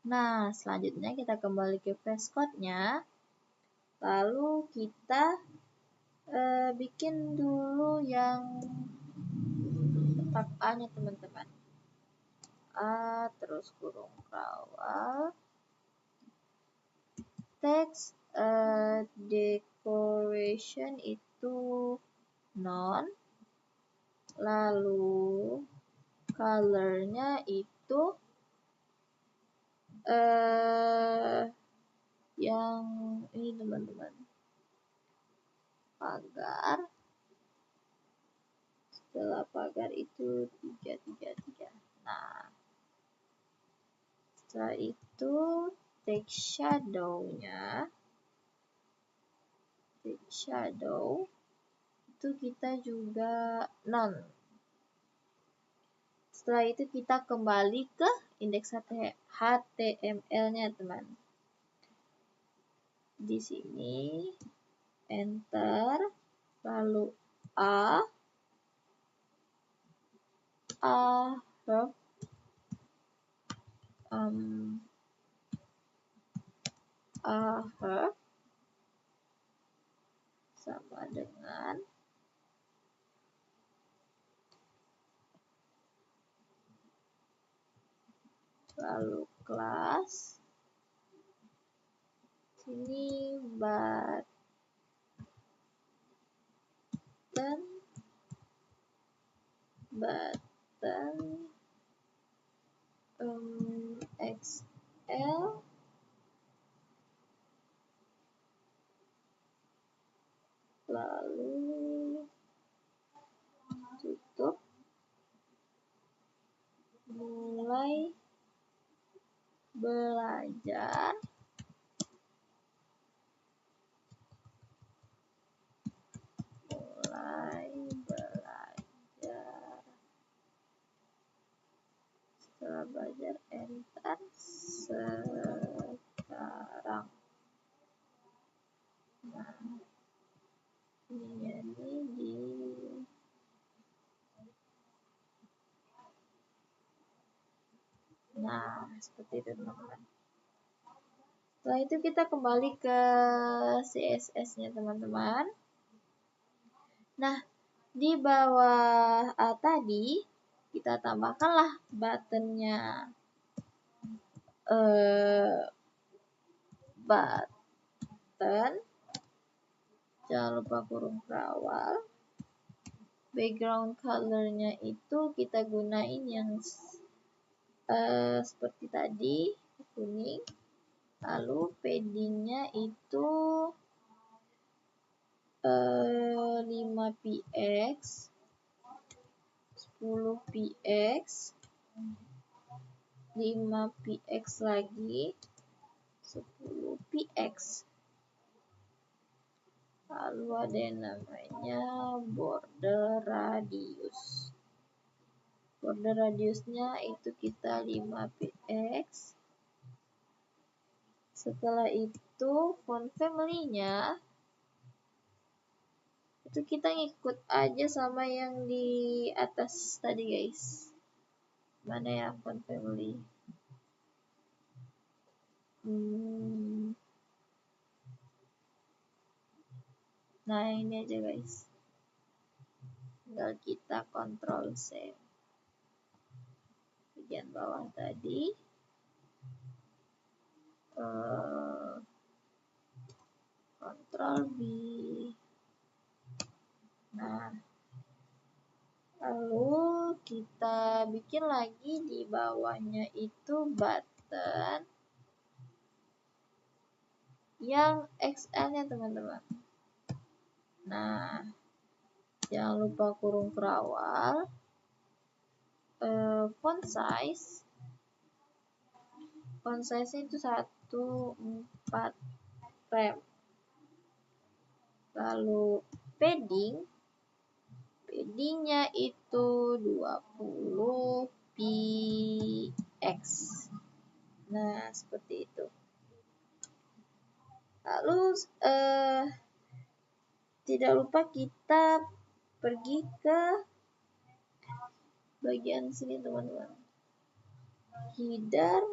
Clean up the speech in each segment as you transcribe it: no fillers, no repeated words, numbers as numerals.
Nah, selanjutnya kita kembali ke VS Code-nya. Lalu kita bikin dulu yang tab A-nya teman-teman. A terus kurung kawal. Text decoration itu none. Lalu color-nya itu yang ini teman-teman, pagar. Setelah pagar itu 333. Nah, setelah itu text shadow-nya, text shadow itu kita juga none. Setelah itu kita kembali ke indeks HTML-nya teman. Di sini enter, lalu a herb sama dengan lalu kelas sini button XL lalu tutup, mulai belajar. Setelah belajar enter sekarang. Nah, ini di nah seperti itu teman-teman. Setelah itu kita kembali ke CSS-nya teman-teman. Nah, di bawah A tadi kita tambahkanlah buttonnya, button, jangan lupa kurung kawal. Background color-nya itu kita gunain yang seperti tadi, kuning. Lalu padding-nya itu 5px, 10px, 5px lagi, 10px. Lalu ada yang namanya border radius. Border radiusnya itu kita 5px. Setelah itu font family-nya itu kita ngikut aja sama yang di atas tadi guys. Mana ya font family? Nah ini aja guys. Tinggal kita Ctrl C. Bagian bawah tadi. Ctrl V. Nah, lalu kita bikin lagi di bawahnya itu button yang XL-nya teman-teman. Nah, jangan lupa kurung kerawal. Font size itu 14 rem. Lalu paddingnya itu 20px. Nah, seperti itu. Lalu tidak lupa kita pergi ke bagian sini teman-teman. Header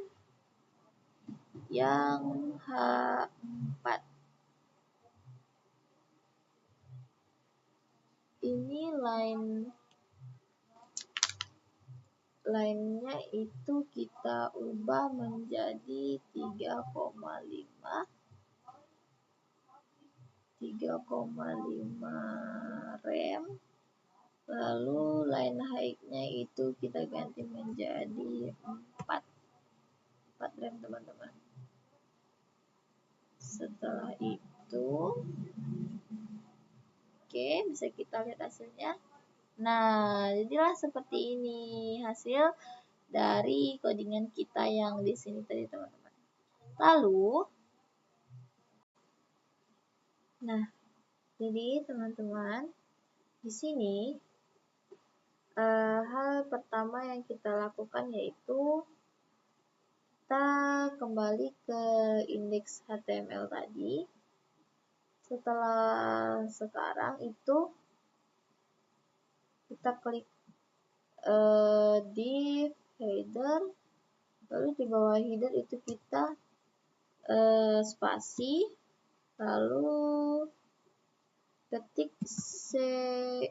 yang H4. Ini line-nya itu kita ubah menjadi 3,5 rem. Lalu line height-nya itu kita ganti menjadi 4 rem, teman-teman. Setelah itu, oke, bisa kita lihat hasilnya. Nah, jadilah seperti ini hasil dari codingan kita yang di sini tadi, teman-teman. Lalu, nah, jadi teman-teman, di sini hal pertama yang kita lakukan yaitu kita kembali ke indeks HTML tadi. Setelah sekarang itu kita klik di header, lalu di bawah header itu kita spasi, lalu ketik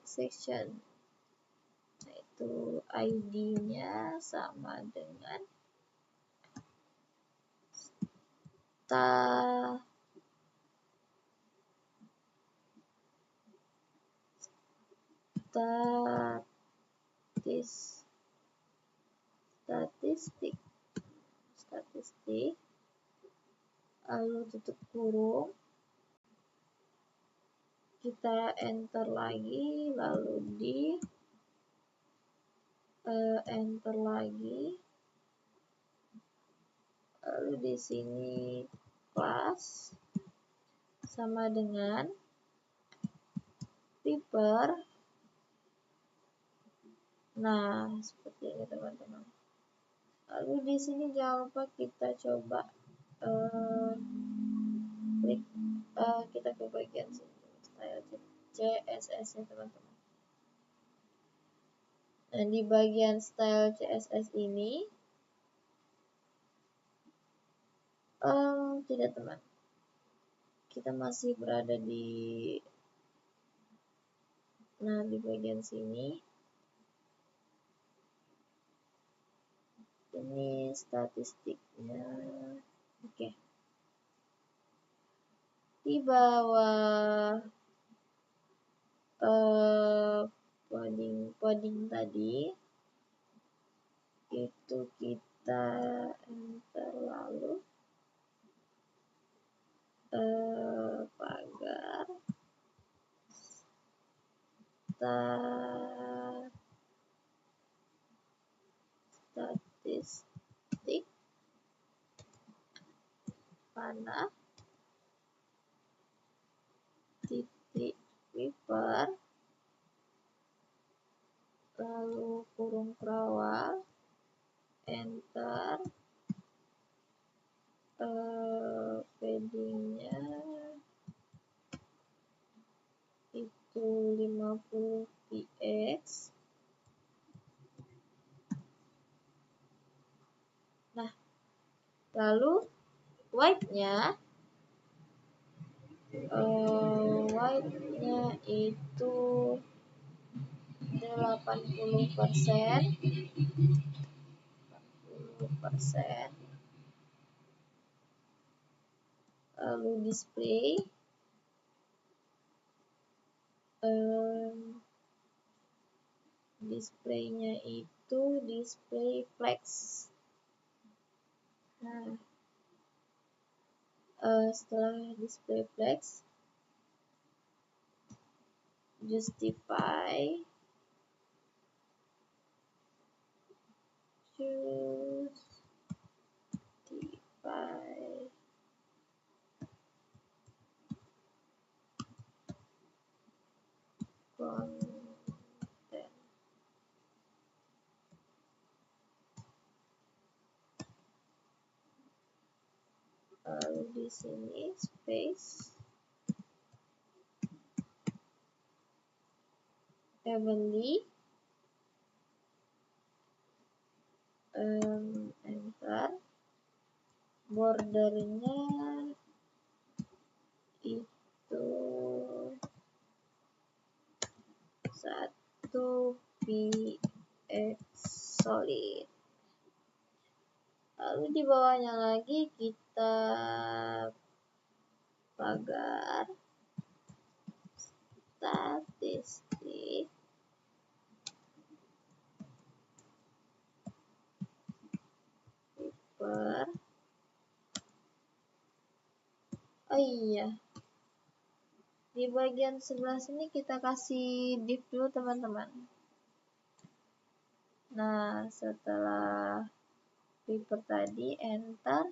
section, itu ID-nya sama dengan statistik, lalu tutup kurung, kita enter lagi, lalu di enter lagi, lalu di sini kelas sama dengan paper. Nah, seperti ini, teman-teman. Lalu di sini jangan lupa kita coba klik kita ke bagian sini, style CSS nya, teman-teman. Nah, di bagian style CSS ini tidak, teman, kita masih berada di bagian sini. Ini statistiknya. Oke. Di bawah coding tadi itu kita enter, lalu pagar statistik panah titik paper, lalu kurung kerawal, enter, paddingnya itu 50 px. Nah, lalu white-nya itu 80%. Lalu displaynya itu display flex. Nah, setelah display flex, justify content. Lalu di sini space heavenly, enter, bordernya itu 1 px solid. Lalu di bawahnya lagi kita pagar statistik per di bagian sebelah sini kita kasih div dulu teman-teman. Nah, setelah paper tadi enter,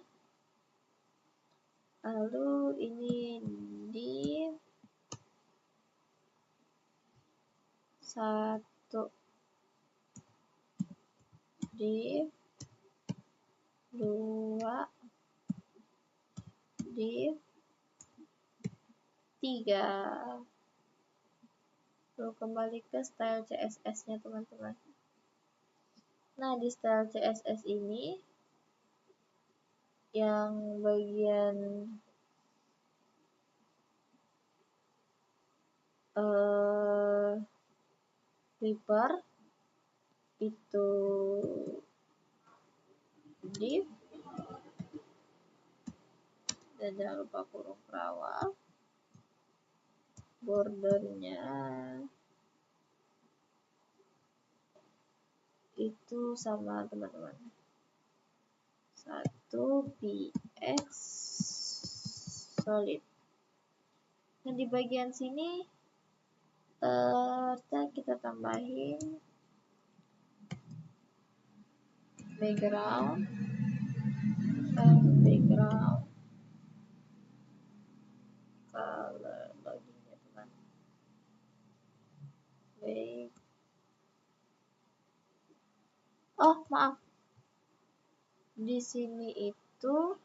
lalu ini div 1, div 2, div 3. Lalu kembali ke style CSS-nya teman-teman. Nah, di style CSS ini yang bagian paper itu div dan jangan lupa kurung kerawal, bordernya itu sama teman-teman, 1 px solid. Nah, di bagian sini kita tambahin background color loginnya teman. Maaf, di sini itu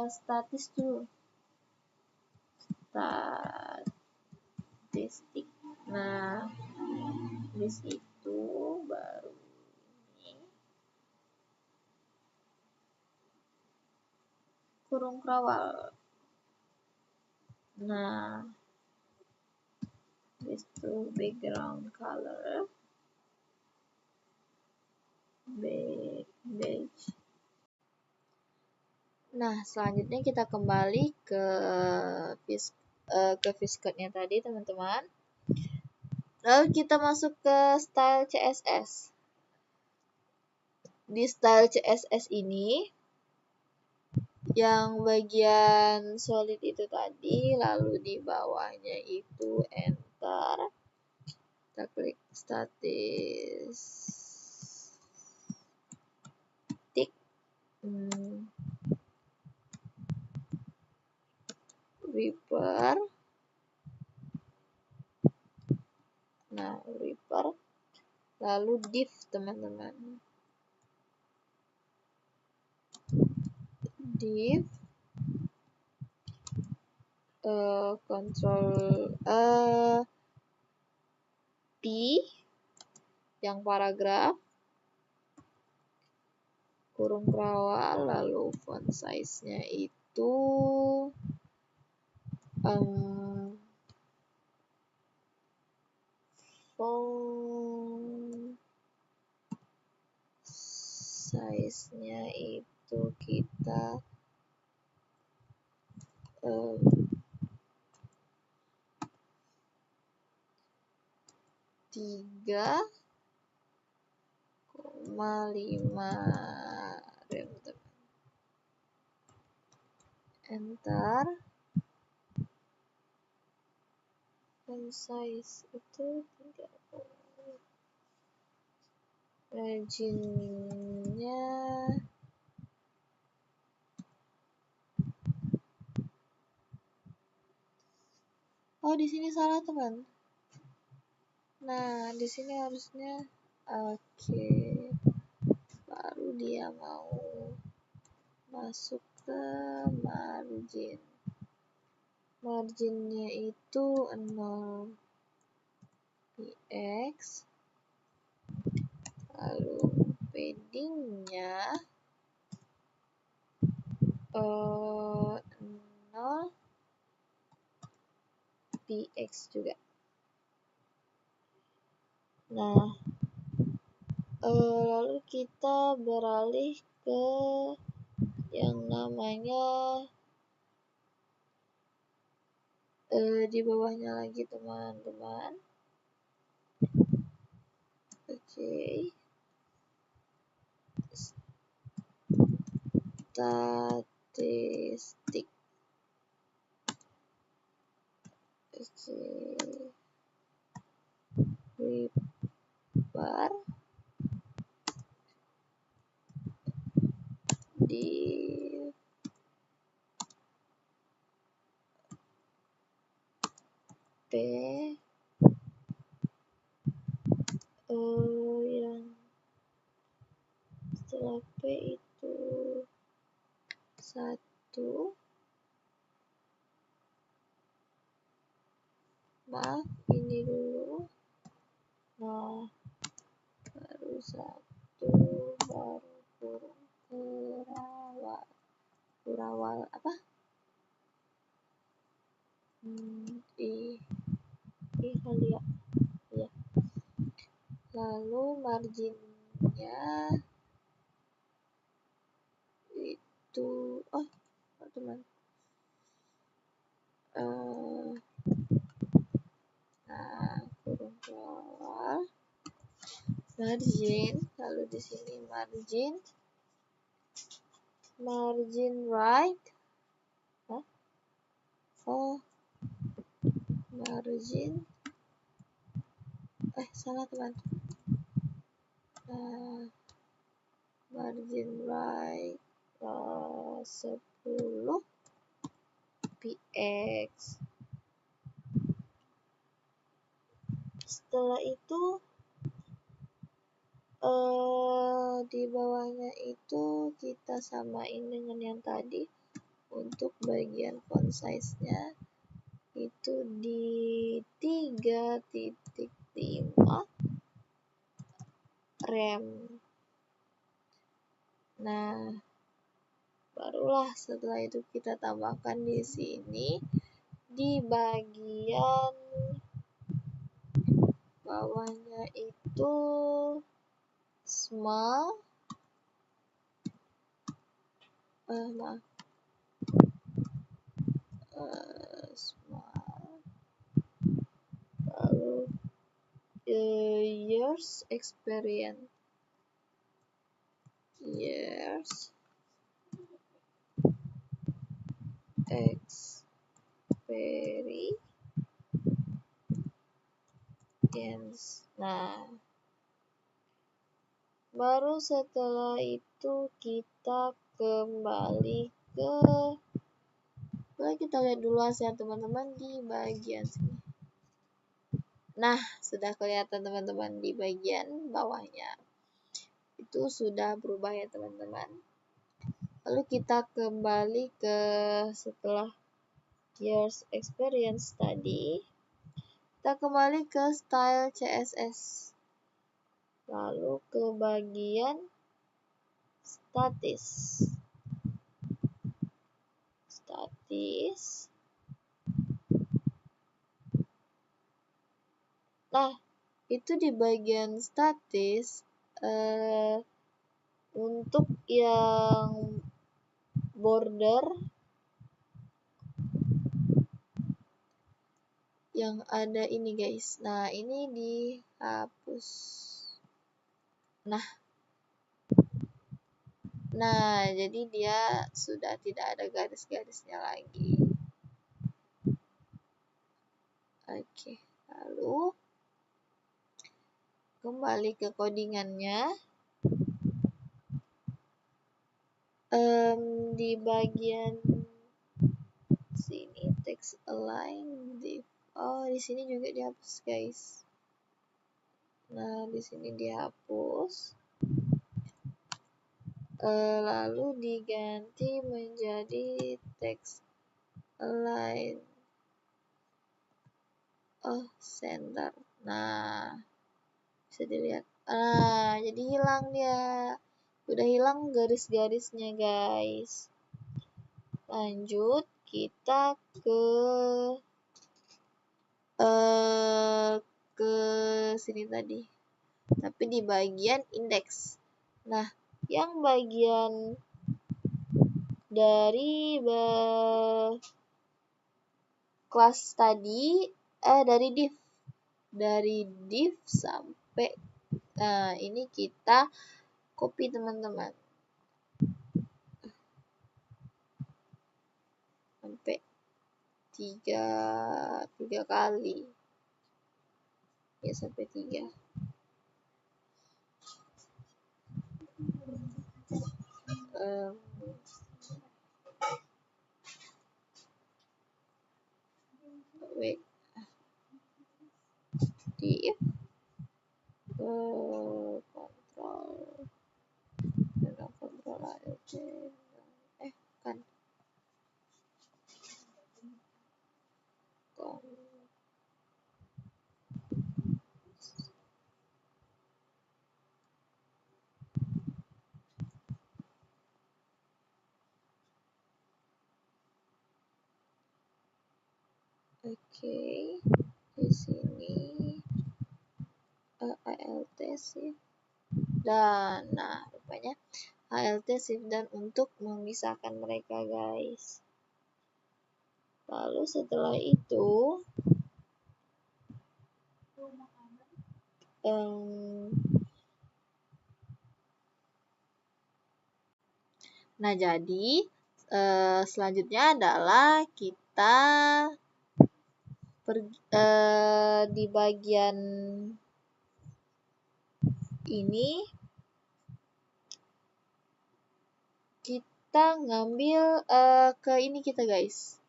statis dulu, statistik. Nah, di situ baru ini kurung kerawal. Nah, itu background color beige. Nah, selanjutnya kita kembali ke Viscode-nya tadi teman-teman. Lalu kita masuk ke style CSS. Di style CSS ini yang bagian solid itu tadi, lalu di bawahnya itu enter, kita klik statistik reaper. Nah, reaper lalu div teman-teman, div control P yang paragraf, kurung kerawal, lalu font size-nya itu font size-nya itu kita 3,5 rem. Enter. Font size itu 3. Margin-nya di sini salah teman. Nah, di sini harusnya baru dia mau masuk ke margin. Marginnya itu 0 px lalu p paddingnya 0 px juga. Nah, lalu kita beralih ke yang namanya di bawahnya lagi teman-teman. Oke. Statistik. Oke. Bar di P yang setelah P itu 1, maaf ini dulu, nah baru 1 baru kurung kurawal apa I kali ya, iya. Lalu marginnya itu teman, nah kurung kurawal margin, lalu di sini margin right, margin salah teman, margin right 10 px. Setelah itu di bawahnya itu kita samain dengan yang tadi. Untuk bagian font size-nya itu di 3.5 rem. Nah, barulah setelah itu kita tambahkan di sini di bagian bawahnya itu small small, lalu years experience nah, baru setelah itu kita kembali ke, kita lihat dulu hasil teman-teman di bagian sini. Nah, sudah kelihatan teman-teman di bagian bawahnya itu sudah berubah ya teman-teman. Lalu kita kembali ke setelah years experience tadi, kita kembali ke style CSS, lalu ke bagian statis. Nah, itu di bagian statis untuk yang border yang ada ini guys. Nah, ini dihapus. Nah, jadi dia sudah tidak ada garis-garisnya lagi. Oke, lalu kembali ke codingannya. Di bagian sini text align div. Di sini juga dihapus guys. Nah, di sini dihapus. Lalu diganti menjadi text align center. Nah, bisa dilihat Nah, jadi hilang dia. Udah hilang garis-garisnya, guys. Lanjut, kita ke sini tadi. Tapi di bagian indeks. Nah, yang bagian dari kelas tadi, dari div sampai, nah ini kita copy teman-teman. Sampai tiga kali. Ya, sampai 3. Wait. Div kontrol ALT kan Oke, di sini ALT shift dan nah rupanya ALT shift dan untuk memisahkan mereka, guys. Lalu setelah itu nah jadi selanjutnya adalah kita di bagian ini kita ngambil ke ini kita, guys,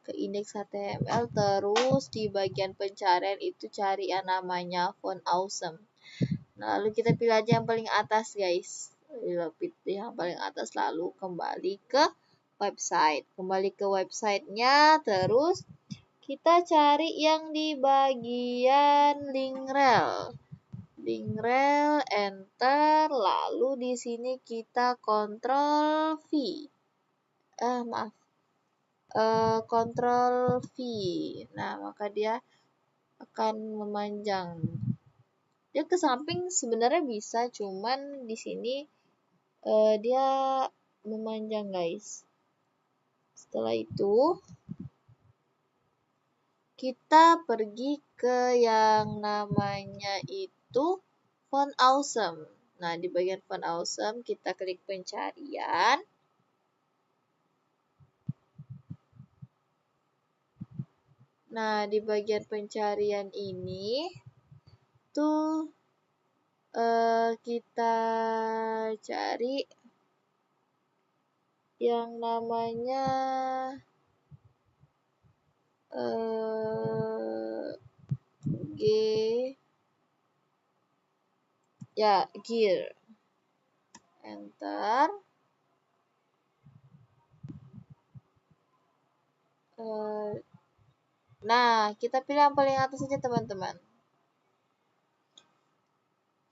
ke indeks HTML, terus di bagian pencarian itu cari yang namanya font awesome. Nah, lalu kita pilih aja yang paling atas, guys. Pilih yang paling atas, lalu kembali ke website. Kembali ke websitenya, terus kita cari yang di bagian link rel. Link rel, enter, lalu di sini kita Ctrl V. Ctrl V. Nah, maka dia akan memanjang. Dia ke samping sebenarnya bisa, cuman di sini dia memanjang, guys. Setelah itu kita pergi ke yang namanya itu font awesome. Nah, di bagian font awesome kita klik pencarian. Nah, di bagian pencarian ini tuh kita cari yang namanya gear. Enter. Nah, kita pilih yang paling atas saja, teman-teman.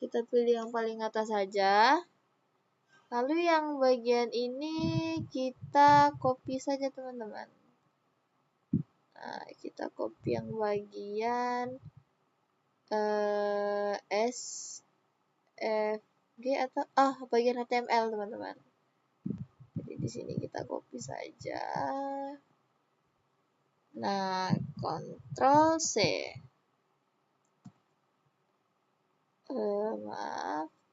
Kita pilih yang paling atas saja. Lalu yang bagian ini kita copy saja, teman-teman. Nah, kita copy yang bagian SFG atau bagian HTML, teman-teman. Jadi di sini kita copy saja. Nah, Ctrl C.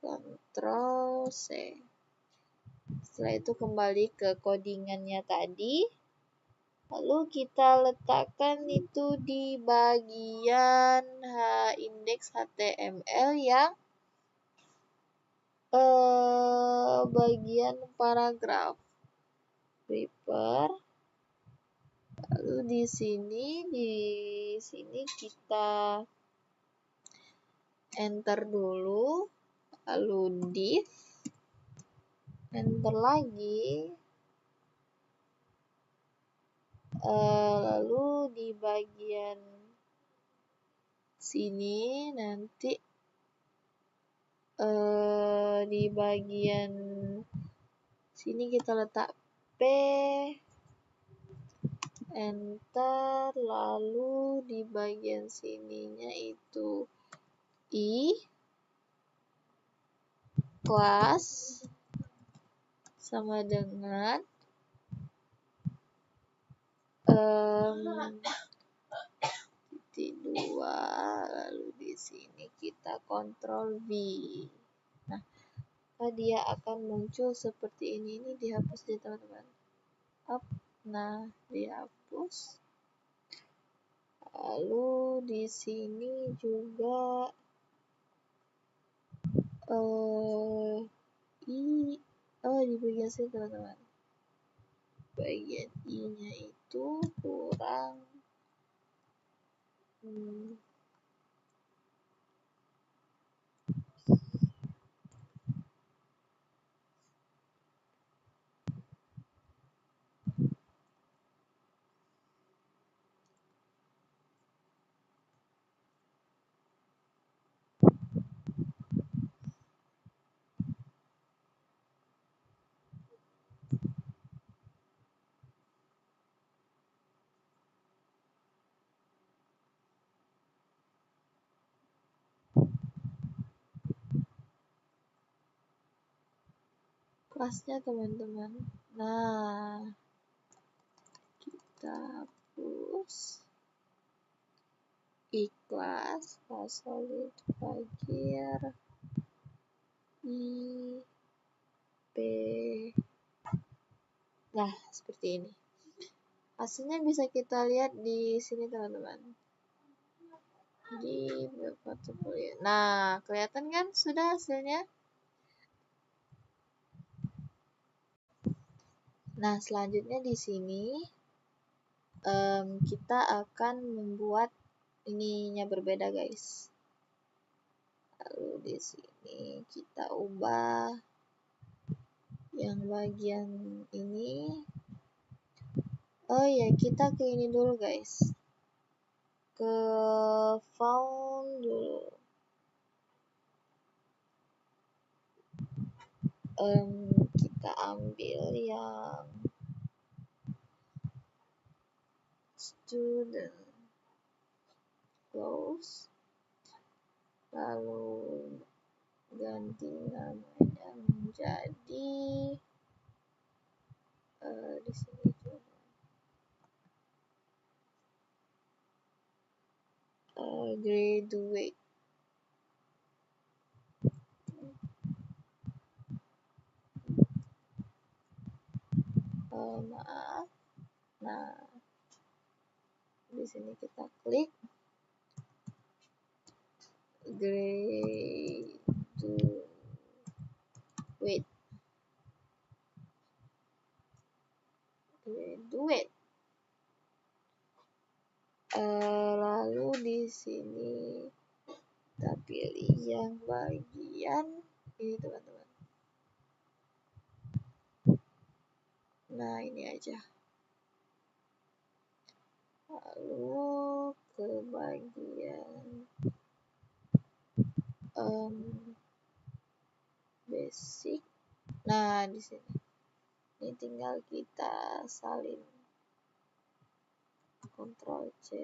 Ctrl C. Setelah itu kembali ke codingannya tadi. Lalu kita letakkan itu di bagian indeks HTML yang bagian paragraf. Prepare. Lalu di sini kita enter dulu, lalu div, enter lagi, lalu di bagian sini nanti di bagian sini kita letak P, enter, lalu di bagian sininya itu I, kelas sama dengan titik 2, lalu di sini kita kontrol V. Nah, dia akan muncul seperti ini dihapus ya teman-teman. Up, nah dihapus. Lalu di sini juga di bagian sini teman-teman, bagian I nya itu kurang kelasnya teman-teman. Nah, kita hapus ikhlas, solid figure I P. Nah, seperti ini. Hasilnya bisa kita lihat di sini teman-teman. Di portfolio. Nah, kelihatan kan sudah hasilnya? Nah, selanjutnya di sini kita akan membuat ininya berbeda, guys. Lalu di sini kita ubah yang bagian ini. Oh ya, kita ke ini dulu, guys. Ke font dulu. Kita ambil yang student close, lalu ganti namanya menjadi di sini juga graduate. Maaf. Nah, di sini kita klik graduate. Lalu di sini kita pilih yang bagian ini teman-teman. Nah, ini aja. Lalu ke bagian basic. Nah, di sini ini tinggal kita salin, Ctrl C,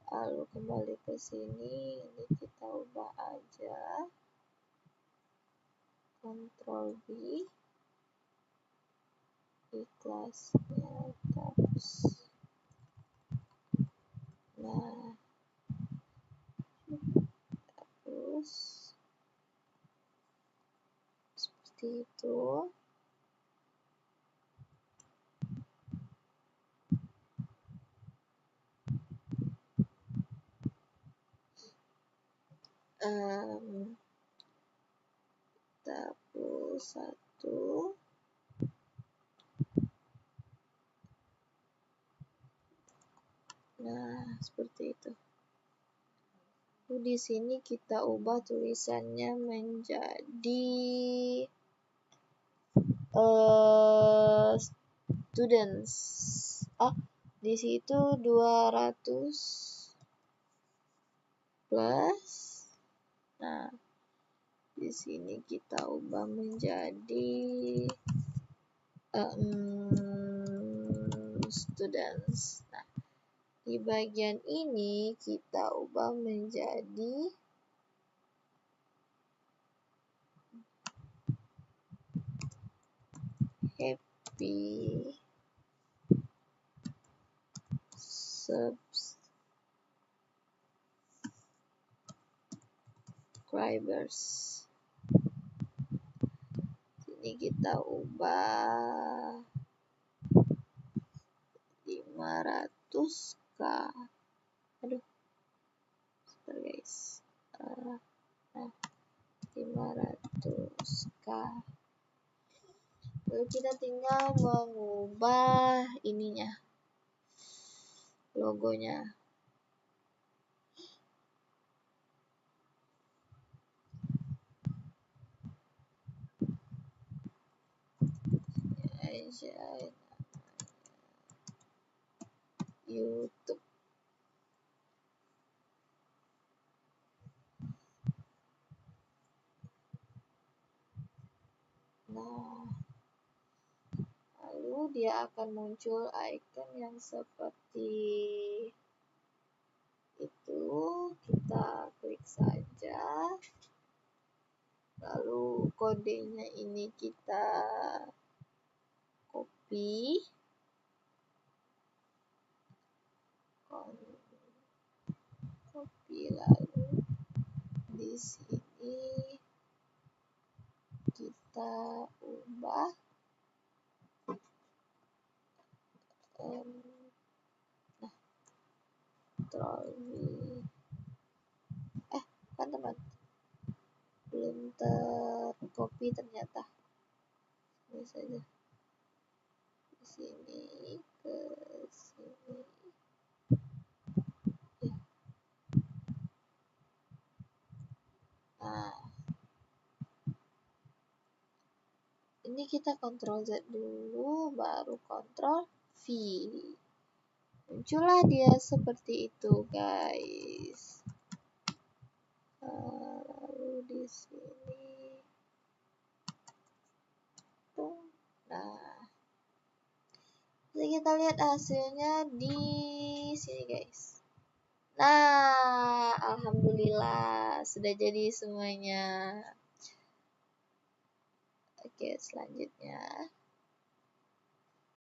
lalu kembali ke sini, ini kita ubah aja, Ctrl V, ikhlasnya terus. Nah, terus seperti itu. Kita hapus satu. Nah, seperti itu. Di sini kita ubah tulisannya menjadi students. Di situ 200 plus. Nah, di sini kita ubah menjadi students. Nah, di bagian ini kita ubah menjadi happy subscribers. Ini kita ubah 500k. Aduh, sebentar guys. 500k. Lalu kita tinggal mengubah ininya, logonya. YouTube. Nah, lalu dia akan muncul icon yang seperti itu. Kita klik saja. Lalu kodenya ini kita copy. Lalu di sini kita ubah kan teman, belum tercopy ternyata. Ini saja di sini ke sini. Nah, ini kita Ctrl Z dulu, baru Ctrl V. Muncullah dia seperti itu, guys. Lalu di sini, nah, jadi kita lihat hasilnya di sini, guys. Nah, alhamdulillah sudah jadi semuanya. Oke, selanjutnya